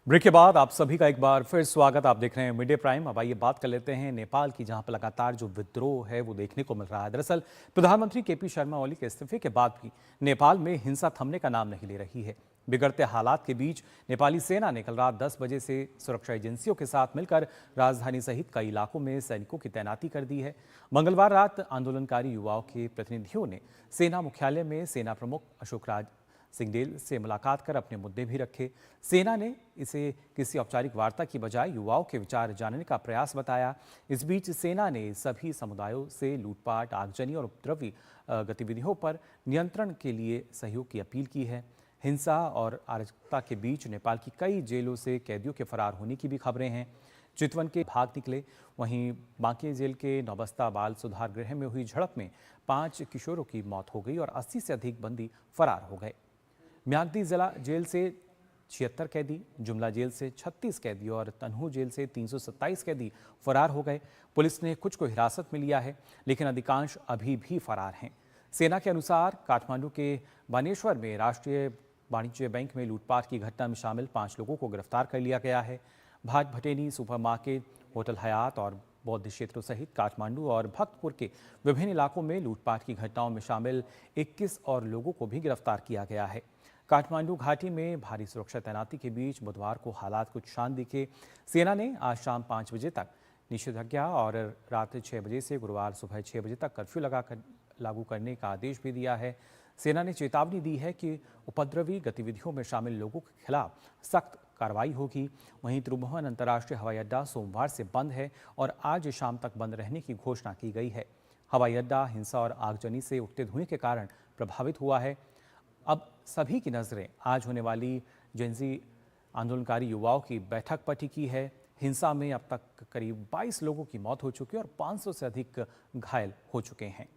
Break के बाद आप सभी का एक बार फिर स्वागत। आप देख रहे हैं मीडिया प्राइम। अब आइए बात कर लेते हैं नेपाल की, जहां पर लगातार जो विद्रोह है वो देखने को मिल रहा है। दरअसल प्रधानमंत्री केपी शर्मा ओली के इस्तीफे के बाद भी नेपाल में हिंसा थमने का नाम नहीं ले रही है। बिगड़ते हालात के बीच नेपाली सेना ने कल रात 10 बजे से सुरक्षा एजेंसियों के साथ मिलकर राजधानी सहित कई इलाकों में सैनिकों की तैनाती कर दी है। मंगलवार रात आंदोलनकारी युवाओं के प्रतिनिधियों ने सेना मुख्यालय में सेना प्रमुख अशोक राज सिंहदेल से मुलाकात कर अपने मुद्दे भी रखे। सेना ने इसे किसी औपचारिक वार्ता की बजाय युवाओं के विचार जानने का प्रयास बताया। इस बीच सेना ने सभी समुदायों से लूटपाट, आगजनी और उपद्रवी गतिविधियों पर नियंत्रण के लिए सहयोग की अपील की है। हिंसा और अराजकता के बीच नेपाल की कई जेलों से कैदियों के फरार होने की भी खबरें हैं। चितवन के भाग निकले। वहीं बांके जेल के नौबस्ता बाल सुधार गृह में हुई झड़प में 5 किशोरों की मौत हो गई और 80 से अधिक बंदी फरार हो गए। म्याग्दी जिला जेल से 76 कैदी, जुमला जेल से 36 कैदी और तनहू जेल से 327 कैदी फरार हो गए। पुलिस ने कुछ को हिरासत में लिया है, लेकिन अधिकांश अभी भी फरार हैं। सेना के अनुसार काठमांडू के बानेश्वर में राष्ट्रीय वाणिज्य बैंक में लूटपाट की घटना में शामिल 5 लोगों को गिरफ्तार कर लिया गया है। भाट भटेनी सुपरमार्केट, होटल हयात और बौद्ध क्षेत्रों सहित काठमांडू और भक्तपुर के विभिन्न इलाकों में लूटपाट की घटनाओं में शामिल 21 और लोगों को भी गिरफ्तार किया गया है। काठमांडू घाटी में भारी सुरक्षा तैनाती के बीच बुधवार को हालात कुछ शांत दिखे। सेना ने आज शाम 5 बजे तक निषेधाज्ञा और रात 6 बजे से गुरुवार सुबह 6 बजे तक कर्फ्यू लागू करने का आदेश भी दिया है। सेना ने चेतावनी दी है कि उपद्रवी गतिविधियों में शामिल लोगों के खिलाफ सख्त कार्रवाई होगी। वहीं त्रिभुवन अंतर्राष्ट्रीय हवाई अड्डा सोमवार से बंद है और आज शाम तक बंद रहने की घोषणा की गई है। हवाई अड्डा हिंसा और आगजनी से उठते धुएं के कारण प्रभावित हुआ है। अब सभी की नजरें आज होने वाली जेनजी आंदोलनकारी युवाओं की बैठक पर टिकी है। हिंसा में अब तक करीब 22 लोगों की मौत हो चुकी है और 500 से अधिक घायल हो चुके हैं।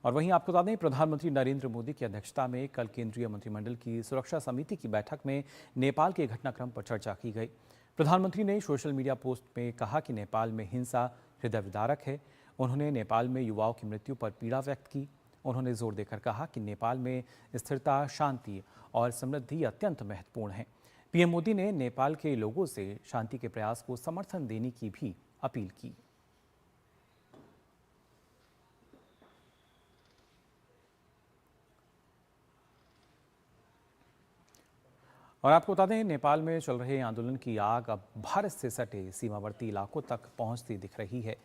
और वहीं आपको बता दें, प्रधानमंत्री नरेंद्र मोदी की अध्यक्षता में कल केंद्रीय मंत्रिमंडल की सुरक्षा समिति की बैठक में नेपाल के घटनाक्रम पर चर्चा की गई। प्रधानमंत्री ने सोशल मीडिया पोस्ट में कहा कि नेपाल में हिंसा हृदय विदारक है। उन्होंने नेपाल में युवाओं की मृत्यु पर पीड़ा व्यक्त की। उन्होंने जोर देकर कहा कि नेपाल में स्थिरता, शांति और समृद्धि अत्यंत महत्वपूर्ण है। पीएम मोदी ने नेपाल के लोगों से शांति के प्रयास को समर्थन देने की भी अपील की। और आपको बता दें, नेपाल में चल रहे आंदोलन की आग अब भारत से सटे सीमावर्ती इलाकों तक पहुंचती दिख रही है।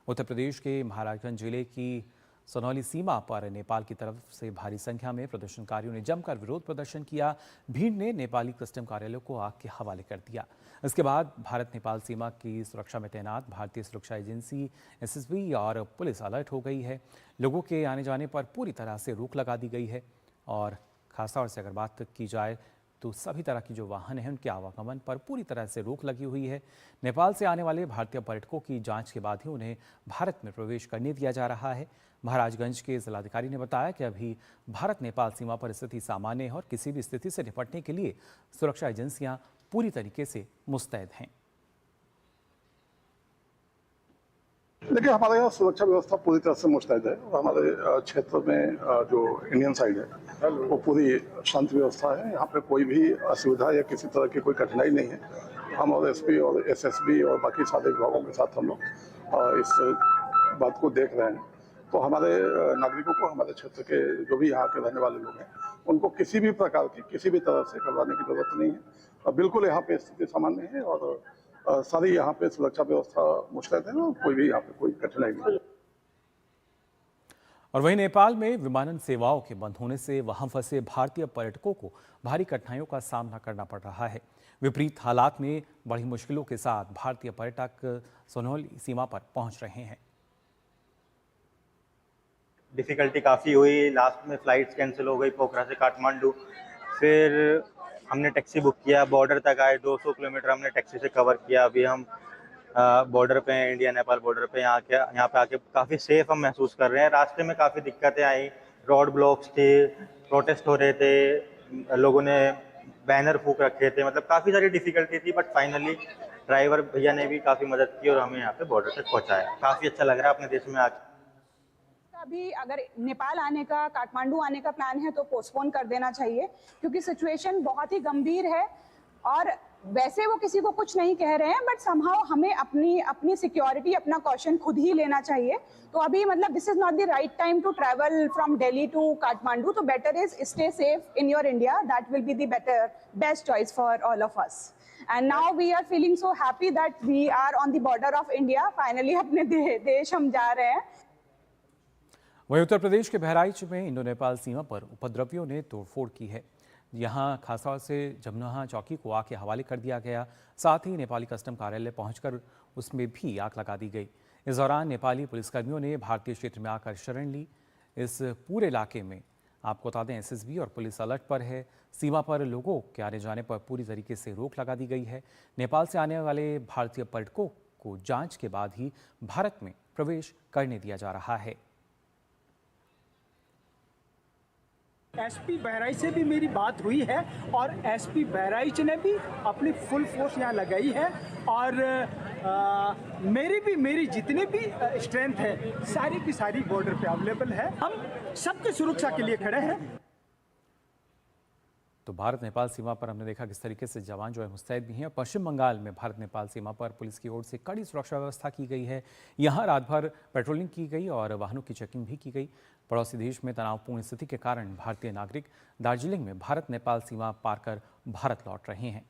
उत्तर प्रदेश के महाराजगंज जिले की सोनौली सीमा पर नेपाल की तरफ से भारी संख्या में प्रदर्शनकारियों ने जमकर विरोध प्रदर्शन किया। भीड़ ने नेपाली कस्टम कार्यालय को आग के हवाले कर दिया। इसके बाद भारत नेपाल सीमा की सुरक्षा में तैनात भारतीय सुरक्षा एजेंसी एसएसबी और पुलिस अलर्ट हो गई है। लोगों के आने जाने पर पूरी तरह से रोक लगा दी गई है और खासतौर से अगर बात की जाए तो सभी तरह की जो वाहन हैं उनके आवागमन पर पूरी तरह से रोक लगी हुई है। नेपाल से आने वाले भारतीय पर्यटकों की जांच के बाद ही उन्हें भारत में प्रवेश करने दिया जा रहा है। महाराजगंज के जिलाधिकारी ने बताया कि अभी भारत नेपाल सीमा पर स्थिति सामान्य है और किसी भी स्थिति से निपटने के लिए सुरक्षा एजेंसियां पूरी तरीके से मुस्तैद हैं। देखिए, हमारे यहाँ सुरक्षा व्यवस्था पूरी तरह से मुस्तैद है और हमारे क्षेत्र में जो इंडियन साइड है वो पूरी शांति व्यवस्था है। यहाँ पे कोई भी असुविधा या किसी तरह की कोई कठिनाई नहीं है। हम और एसपी और एसएसबी और बाकी सारे विभागों के साथ हम लोग इस बात को देख रहे हैं। तो हमारे नागरिकों को, हमारे क्षेत्र के जो भी यहाँ के रहने वाले लोग हैं, उनको किसी भी प्रकार की, किसी भी तरह से घबराने की जरूरत नहीं है। बिल्कुल यहाँ पे स्थिति सामान्य है और सारी यहाँ पे सुरक्षा व्यवस्था मुस्तैद है और कोई भी यहाँ पे कोई कठिनाई नहीं। और वहीं नेपाल में विमानन सेवाओं के बंद होने से वहां फंसे भारतीय पर्यटकों को भारी कठिनाइयों का सामना करना पड़ रहा है। विपरीत हालात में बड़ी मुश्किलों के साथ भारतीय पर्यटक सोनौली सीमा पर पहुंच रहे हैं। डिफ़िकल्टी काफ़ी हुई। लास्ट में फ़्लाइट्स कैंसिल हो गई पोखरा से काठमांडू। फिर हमने टैक्सी बुक किया, बॉर्डर तक आए, 200 किलोमीटर हमने टैक्सी से कवर किया। अभी हम बॉर्डर पे हैं, इंडिया नेपाल बॉर्डर पे। यहाँ पे आके काफ़ी सेफ हम महसूस कर रहे हैं। रास्ते में काफ़ी दिक्कतें आई, रोड ब्लॉक्स थे, प्रोटेस्ट हो रहे थे, लोगों ने बैनर फूंक रखे थे, मतलब काफ़ी सारी डिफ़िकल्टी थी। बट फाइनली ड्राइवर भैया ने भी काफ़ी मदद की और हमें यहाँ पे बॉर्डर तक पहुँचाया। काफ़ी अच्छा लग रहा है अपने देश में आके। अभी अगर नेपाल आने का, काठमांडू आने का प्लान है तो पोस्टपोन कर देना चाहिए, क्योंकि सिचुएशन बहुत ही गंभीर है। और वैसे वो किसी को कुछ नहीं कह रहे हैं, बट समहाउ हमें अपनी अपनी सिक्योरिटी, अपना कॉशन खुद ही लेना चाहिए। तो अभी मतलब this is not the right time to travel from Delhi to Kathmandu, तो better is stay safe in your India, that will be the best choice for all of us. And now we are feeling so happy that we are on the border of India, finally अपने देश हम जा रहे हैं। वहीं उत्तर प्रदेश के बहराइच में Indo Nepal सीमा पर उपद्रवियों ने तोड़फोड़ की है। यहां खासतौर से जमनहा चौकी को आग के हवाले कर दिया गया, साथ ही नेपाली कस्टम कार्यालय पहुंचकर उसमें भी आग लगा दी गई। इस दौरान नेपाली पुलिसकर्मियों ने भारतीय क्षेत्र में आकर शरण ली। इस पूरे इलाके में आपको बता दें एसएसबी और पुलिस अलर्ट पर है। सीमा पर लोगों के आने जाने पर पूरी तरीके से रोक लगा दी गई है। नेपाल से आने वाले भारतीय पर्यटकों को जांच के बाद ही भारत में प्रवेश करने दिया जा रहा है। एसपी बहराइच से भी मेरी बात हुई है और एसपी बहराइच ने भी अपनी फुल फोर्स यहाँ लगाई है और मेरी जितनी भी स्ट्रेंथ है सारी की सारी बॉर्डर पे अवेलेबल है। हम सबकी सुरक्षा के लिए खड़े हैं। तो भारत नेपाल सीमा पर हमने देखा किस तरीके से जवान जो है मुस्तैद भी हैं। पश्चिम बंगाल में भारत नेपाल सीमा पर पुलिस की ओर से कड़ी सुरक्षा व्यवस्था की गई है। यहाँ रात भर पेट्रोलिंग की गई और वाहनों की चेकिंग भी की गई। पड़ोसी देश में तनावपूर्ण स्थिति के कारण भारतीय नागरिक दार्जिलिंग में भारत नेपाल सीमा पार कर भारत लौट रहे हैं।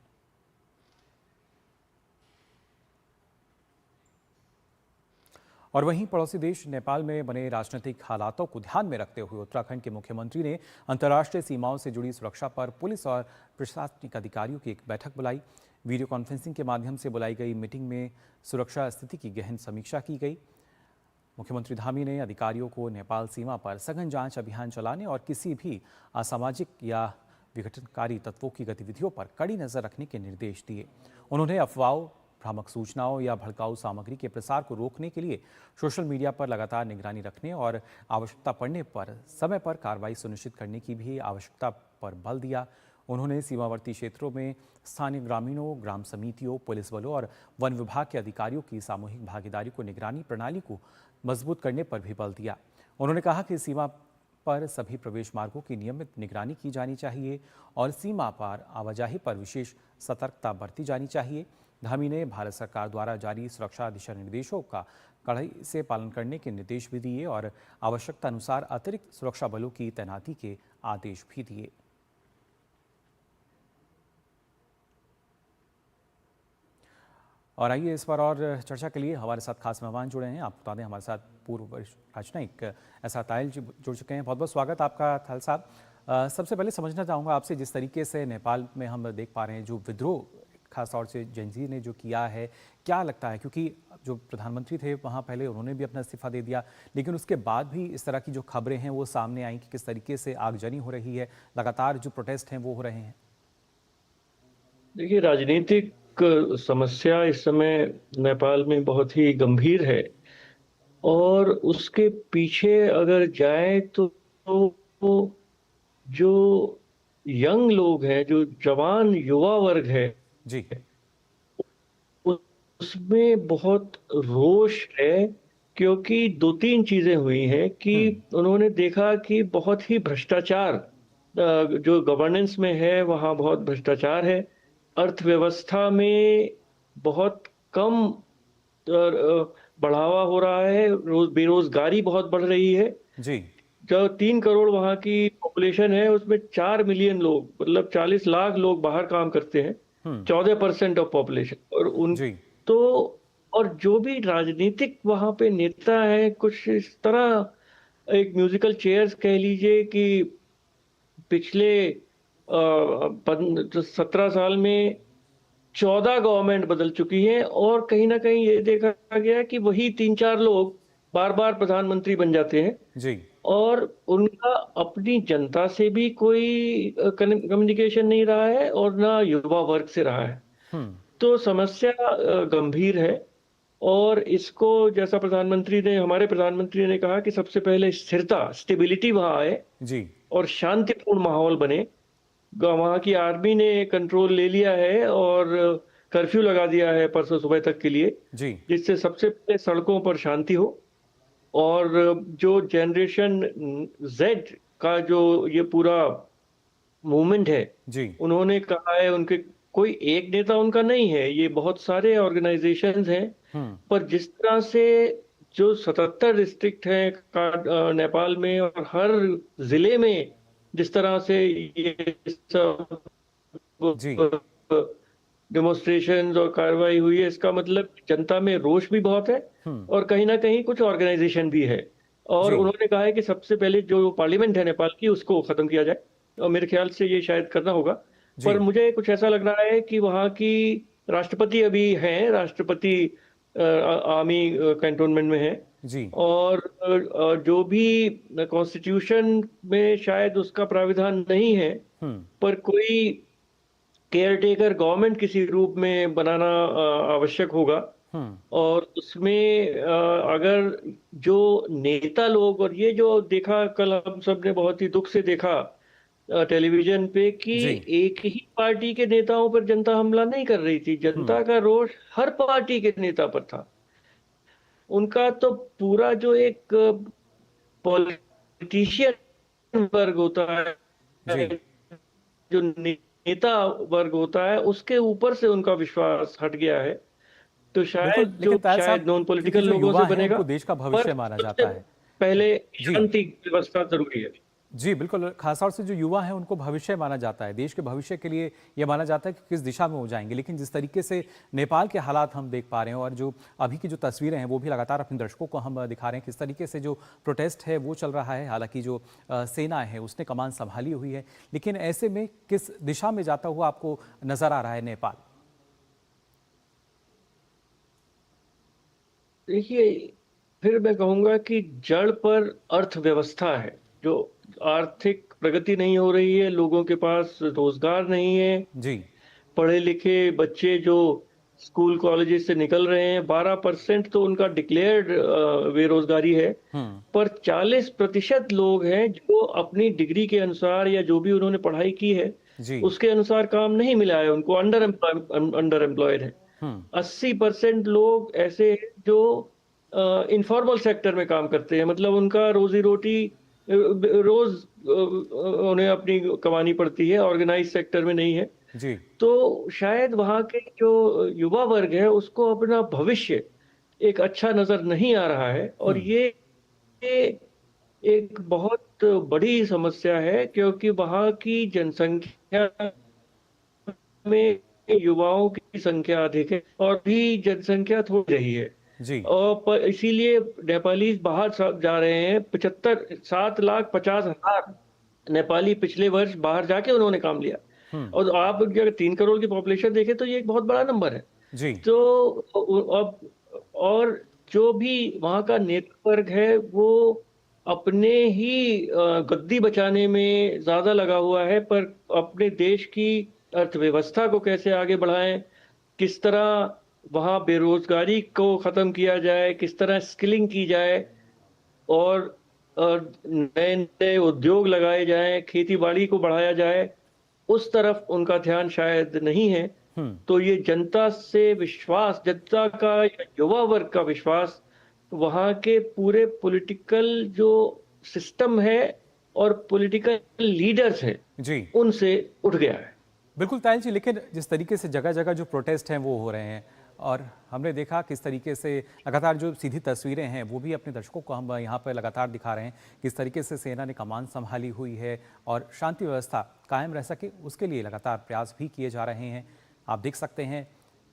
और वहीं पड़ोसी देश नेपाल में बने राजनीतिक हालातों को ध्यान में रखते हुए उत्तराखंड के मुख्यमंत्री ने अंतर्राष्ट्रीय सीमाओं से जुड़ी सुरक्षा पर पुलिस और प्रशासनिक अधिकारियों की एक बैठक बुलाई। वीडियो कॉन्फ्रेंसिंग के माध्यम से बुलाई गई मीटिंग में सुरक्षा स्थिति की गहन समीक्षा की गई। मुख्यमंत्री धामी ने अधिकारियों को नेपाल सीमा पर सघन जांच अभियान चलाने और किसी भी असामाजिक या विघटनकारी तत्वों की गतिविधियों पर कड़ी नजर रखने के निर्देश दिए। उन्होंने अफवाहों, भ्रामक सूचनाओं या भड़काऊ सामग्री के प्रसार को रोकने के लिए सोशल मीडिया पर लगातार निगरानी रखने और आवश्यकता पड़ने पर समय पर कार्रवाई सुनिश्चित करने की भी आवश्यकता पर बल दिया। उन्होंने सीमावर्ती क्षेत्रों में स्थानीय ग्रामीणों, ग्राम समितियों, पुलिस बलों और वन विभाग के अधिकारियों की सामूहिक भागीदारी को निगरानी प्रणाली को मजबूत करने पर भी बल दिया। उन्होंने कहा कि सीमा पर सभी प्रवेश मार्गों की नियमित निगरानी की जानी चाहिए और सीमा पार आवाजाही पर विशेष सतर्कता बरती जानी चाहिए। धामी ने भारत सरकार द्वारा जारी सुरक्षा दिशा निर्देशों का कड़ाई से पालन करने के निर्देश भी दिए और आवश्यकता अनुसार अतिरिक्त सुरक्षा बलों की तैनाती के आदेश भी दिए। और आइए इस पर और चर्चा के लिए हमारे साथ खास मेहमान जुड़े हैं। आपको बता दें हमारे साथ पूर्व वरिष्ठ राजनयिक एस आर तायल जी जुड़ चुके हैं। बहुत बहुत स्वागत आपका तायल साहब। सबसे पहले समझना चाहूँगा आपसे, जिस तरीके से नेपाल में हम देख पा रहे हैं जो विद्रोह खासतौर से जेनजी ने जो किया है, क्या लगता है? क्योंकि जो प्रधानमंत्री थे वहाँ पहले उन्होंने भी अपना इस्तीफा दे दिया, लेकिन उसके बाद भी इस तरह की जो खबरें हैं वो सामने आई कि किस तरीके से आगजनी हो रही है, लगातार जो प्रोटेस्ट हैं वो हो रहे हैं। देखिए, राजनीतिक समस्या इस समय नेपाल में बहुत ही गंभीर है और उसके पीछे अगर जाए तो जो यंग लोग हैं, जो जवान युवा वर्ग है जी, उसमें बहुत रोष है। क्योंकि दो तीन चीजें हुई हैं कि उन्होंने देखा कि बहुत ही भ्रष्टाचार जो गवर्नेंस में है वहाँ बहुत भ्रष्टाचार है। अर्थव्यवस्था में बहुत कम बढ़ावा हो रहा है, बेरोजगारी बहुत बढ़ रही है जी। जो 3 करोड़ वहाँ की पॉपुलेशन है उसमें 4 मिलियन लोग, मतलब 40 लाख लोग बाहर काम करते हैं, 14% ऑफ पॉपुलेशन। और उन जी। तो और जो भी राजनीतिक वहाँ पे नेता है कुछ इस तरह एक म्यूजिकल चेयर्स कह लीजिए कि पिछले 17 साल में 14 गवर्नमेंट बदल चुकी है और कहीं ना कहीं ये देखा गया कि वही 3-4 लोग बार बार प्रधानमंत्री बन जाते हैं जी। और उनका अपनी जनता से भी कोई कम्युनिकेशन नहीं रहा है और ना युवा वर्ग से रहा है। तो समस्या गंभीर है और इसको जैसा हमारे प्रधानमंत्री ने कहा कि सबसे पहले स्थिरता, स्टेबिलिटी वहां आए जी और शांतिपूर्ण माहौल बने। वहां की आर्मी ने कंट्रोल ले लिया है और कर्फ्यू लगा दिया है परसों सुबह तक के लिए जी, जिससे सबसे पहले सड़कों पर शांति हो। और जो जनरेशन जेड का जो ये पूरा मूवमेंट है जी। उन्होंने कहा है, उनके कोई एक नेता उनका नहीं है, ये बहुत सारे ऑर्गेनाइजेशंस हैं। पर जिस तरह से जो 77 डिस्ट्रिक्ट हैं नेपाल में, और हर जिले में जिस तरह से ये सब जी डेमोन्स्ट्रेशन और कार्रवाई हुई है, इसका मतलब जनता में रोष भी बहुत है और कहीं ना कहीं कुछ ऑर्गेनाइजेशन भी है। और जी उन्होंने कहा है कि सबसे पहले जो पार्लियामेंट है नेपाल की, उसको खत्म किया जाए, और मेरे ख्याल से ये शायद करना होगा। पर जी मुझे कुछ ऐसा लग रहा है कि वहाँ की राष्ट्रपति अभी हैं, राष्ट्रपति आर्मी कैंटोनमेंट में है, जी और जो भी कॉन्स्टिट्यूशन में शायद उसका प्राविधान नहीं है, पर कोई केयर टेकर गवर्नमेंट किसी रूप में बनाना आवश्यक होगा। और उसमें अगर जो नेता लोग, और ये जो देखा कल हम सब ने बहुत ही दुख से देखा टेलीविजन पे, कि जी एक ही पार्टी के नेताओं पर जनता हमला नहीं कर रही थी, जनता का रोष हर पार्टी के नेता पर था। उनका तो पूरा जो एक पॉलिटिशियन वर्ग होता है, जी जो नेता वर्ग होता है, उसके ऊपर से उनका विश्वास हट गया है। तो बिल्कुल, शायद लेकिन जो ताहिर शायद साहब, नॉन क्योंकि पॉलिटिकल जो लोगों से युवा हैं बनेगा, उनको देश का पर भविष्य माना सबसे जाता है। पहले जी शांति व्यवस्था जरूरी है। जी बिल्कुल, खासतौर से जो युवा हैं उनको भविष्य माना जाता है, देश के भविष्य के लिए ये माना जाता है कि किस दिशा में वो जाएंगे। लेकिन जिस तरीके से नेपाल के हालात हम देख पा रहे हैं, और जो अभी की जो तस्वीरें हैं वो भी लगातार अपने दर्शकों को हम दिखा रहे हैं, किस तरीके से जो प्रोटेस्ट है वो चल रहा है। हालांकि जो सेना है उसने कमान संभाली हुई है, लेकिन ऐसे में किस दिशा में जाता हुआ आपको नजर आ रहा है नेपाल? देखिए, फिर मैं कहूंगा कि जड़ पर अर्थव्यवस्था है। जो आर्थिक प्रगति नहीं हो रही है, लोगों के पास रोजगार नहीं है, जी पढ़े लिखे बच्चे जो स्कूल कॉलेजेस से निकल रहे हैं, 12% तो उनका डिक्लेयर्ड बेरोजगारी है। पर 40% लोग हैं जो अपनी डिग्री के अनुसार या जो भी उन्होंने पढ़ाई की है जी उसके अनुसार काम नहीं मिला है, उनको अंडर एम्प्लॉयड है। 80% लोग ऐसे हैं जो इनफॉर्मल सेक्टर में काम करते हैं, मतलब उनका रोजी रोटी रोज उन्हें अपनी कमानी पड़ती है, ऑर्गेनाइज सेक्टर में नहीं है। जी तो शायद वहाँ के जो युवा वर्ग है उसको अपना भविष्य एक अच्छा नजर नहीं आ रहा है, और ये एक बहुत बड़ी समस्या है, क्योंकि वहाँ की जनसंख्या में युवाओं की संख्या अधिक है और भी जनसंख्या थोड़ी रही है। जी और इसीलिए नेपालीज बाहर जा रहे हैं। 7,50,000 नेपाली पिछले वर्ष बाहर जाके उन्होंने काम लिया। और आप अगर 3 करोड़ की पॉपुलेशन देखें तो ये एक बहुत बड़ा नंबर है। जी तो अब, और जो भी वहाँ का नेतृत्व है वो अपने ही गद्दी बचाने में ज्यादा लगा हुआ है, पर अपने देश की अर्थव्यवस्था को कैसे आगे बढ़ाएं, किस तरह वहाँ बेरोजगारी को खत्म किया जाए, किस तरह स्किलिंग की जाए, और नए नए उद्योग लगाए जाएं, खेती बाड़ी को बढ़ाया जाए, उस तरफ उनका ध्यान शायद नहीं है। तो ये जनता से विश्वास, जनता का, युवा वर्ग का विश्वास वहाँ के पूरे पॉलिटिकल जो सिस्टम है और पॉलिटिकल लीडर्स हैं जी उनसे उठ गया है। बिल्कुल ताहिल जी, लेकिन जिस तरीके से जगह जगह जो प्रोटेस्ट हैं वो हो रहे हैं, और हमने देखा किस तरीके से लगातार जो सीधी तस्वीरें हैं वो भी अपने दर्शकों को हम यहाँ पर लगातार दिखा रहे हैं, किस तरीके से सेना ने कमान संभाली हुई है और शांति व्यवस्था कायम रह सके उसके लिए लगातार प्रयास भी किए जा रहे हैं। आप देख सकते हैं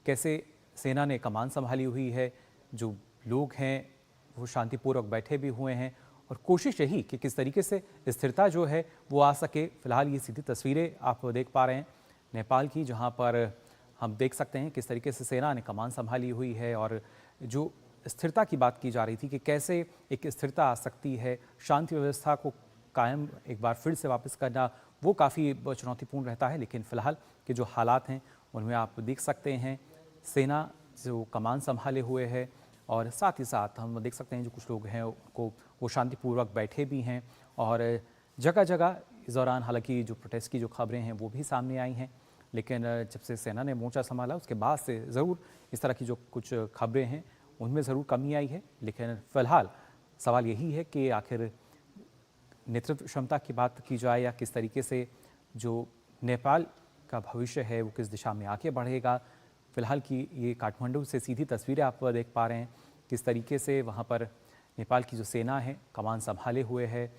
कैसे सेना ने कमान संभाली हुई है, जो लोग हैं वो शांतिपूर्वक बैठे भी हुए हैं, और कोशिश यही कि किस तरीके से स्थिरता जो है वो आ सके। फिलहाल ये सीधी तस्वीरें आप देख पा रहे हैं नेपाल की, जहां पर हम देख सकते हैं किस तरीके से सेना ने कमान संभाली हुई है, और जो स्थिरता की बात की जा रही थी कि कैसे एक स्थिरता आ सकती है, शांति व्यवस्था को कायम एक बार फिर से वापस करना वो काफ़ी चुनौतीपूर्ण रहता है। लेकिन फिलहाल के जो हालात हैं उनमें आप देख सकते हैं सेना जो कमान संभाले हुए है, और साथ ही साथ हम देख सकते हैं जो कुछ लोग हैं उनको वो शांतिपूर्वक बैठे भी हैं, और जगह जगह इस दौरान हालांकि जो प्रोटेस्ट की जो खबरें हैं वो भी सामने आई हैं, लेकिन जब से सेना ने मोर्चा संभाला उसके बाद से ज़रूर इस तरह की जो कुछ खबरें हैं उनमें ज़रूर कमी आई है। लेकिन फ़िलहाल सवाल यही है कि आखिर नेतृत्व क्षमता की बात की जाए या किस तरीके से जो नेपाल का भविष्य है वो किस दिशा में आगे बढ़ेगा। फिलहाल की ये काठमांडू से सीधी तस्वीरें आप देख पा रहे हैं, किस तरीके से वहाँ पर नेपाल की जो सेना है कमान संभाले हुए है।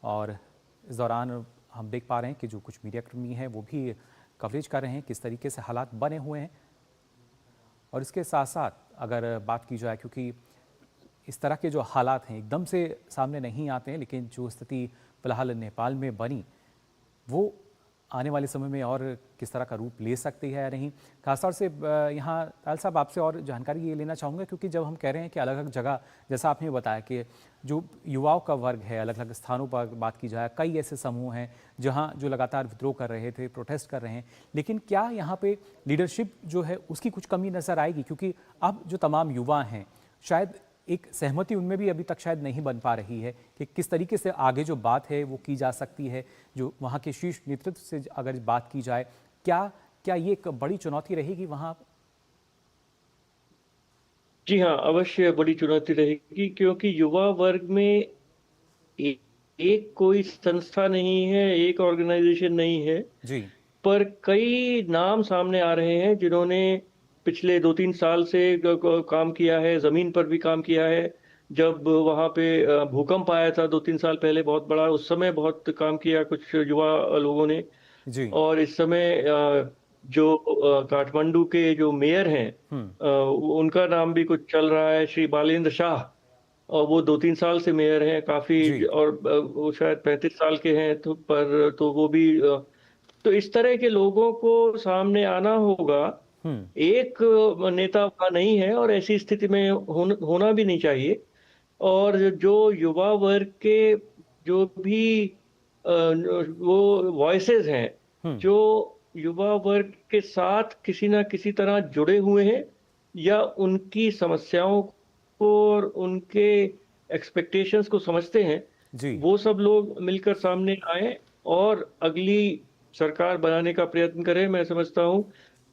और इस दौरान हम देख पा रहे हैं कि जो कुछ मीडियाकर्मी हैं वो भी कवरेज कर रहे हैं किस तरीके से हालात बने हुए हैं। और इसके साथ साथ अगर बात की जाए, क्योंकि इस तरह के जो हालात हैं एकदम से सामने नहीं आते हैं, लेकिन जो स्थिति फिलहाल नेपाल में बनी वो आने वाले समय में और किस तरह का रूप ले सकती है या नहीं। खासतौर से यहाँ ताल साहब आपसे और जानकारी ये लेना चाहूँगा, क्योंकि जब हम कह रहे हैं कि अलग अलग जगह, जैसा आपने बताया कि जो युवाओं का वर्ग है अलग अलग स्थानों पर बात की जाए, कई ऐसे समूह हैं जहाँ जो लगातार विद्रोह कर रहे थे, प्रोटेस्ट कर रहे हैं, लेकिन क्या यहाँ पे लीडरशिप जो है उसकी कुछ कमी नज़र आएगी? क्योंकि अब जो तमाम युवा हैं शायद एक सहमति उनमें भी अभी तक शायद नहीं बन पा रही है कि किस तरीके से आगे जो बात है वो की जा सकती है। जो वहाँ के शीर्ष नेतृत्व से अगर बात की जाए, क्या ये एक बड़ी चुनौती रहेगी वहाँ? जी हाँ, अवश्य बड़ी चुनौती रहेगी, क्योंकि युवा वर्ग में एक कोई संस्था नहीं है, एक ऑर्गेनाइजेशन नहीं है जी। पर कई नाम सामने आ रहे हैं जिन्होंने पिछले 2-3 साल से काम किया है, जमीन पर भी काम किया है। जब वहाँ पे भूकंप आया था 2-3 साल पहले बहुत बड़ा, उस समय बहुत काम किया कुछ युवा लोगों ने। जी। और इस समय जो काठमांडू के जो मेयर हैं, उनका नाम भी कुछ चल रहा है, श्री बालेंद्र शाह। और वो 2-3 साल से मेयर हैं काफी, जी। और वो शायद 35 साल के हैं, तो वो भी तो इस तरह के लोगों को सामने आना होगा। एक नेता वहाँ नहीं है और ऐसी स्थिति में होना भी नहीं चाहिए। और जो युवा वर्ग के जो भी वो वॉइसेस हैं, जो युवा वर्ग के साथ किसी ना किसी तरह जुड़े हुए हैं या उनकी समस्याओं को और उनके एक्सपेक्टेशंस को समझते हैं, जी। वो सब लोग मिलकर सामने आए और अगली सरकार बनाने का प्रयत्न करें। मैं समझता हूँ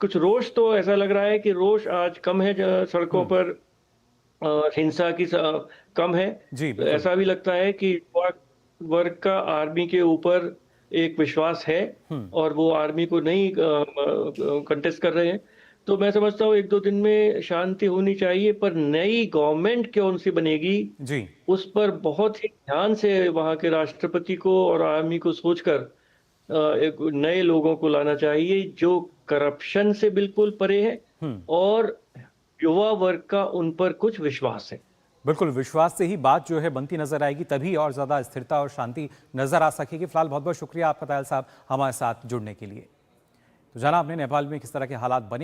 कुछ रोष, तो ऐसा लग रहा है कि रोष आज कम है सड़कों पर, हिंसा की कम है। जी, बिल्कुल। ऐसा भी लगता है कि युवा वर्ग का आर्मी के ऊपर एक विश्वास है और वो आर्मी को नहीं कंटेस्ट कर रहे हैं। तो मैं समझता हूँ 1-2 दिन में शांति होनी चाहिए, पर नई गवर्नमेंट कौन सी बनेगी जी। उस पर बहुत ही ध्यान से वहाँ के राष्ट्रपति को और आर्मी को सोचकर एक नए लोगों को लाना चाहिए जो करप्शन से बिल्कुल परे है और युवा वर्ग का उन पर कुछ विश्वास है। बिल्कुल, विश्वास से ही बात जो है बनती नजर आएगी, तभी और ज़्यादा स्थिरता और शांति नजर आ सकेगी। फिलहाल बहुत बहुत शुक्रिया आपका तायल साहब हमारे साथ जुड़ने के लिए। तो जाना आपने नेपाल में किस तरह के हालात बने।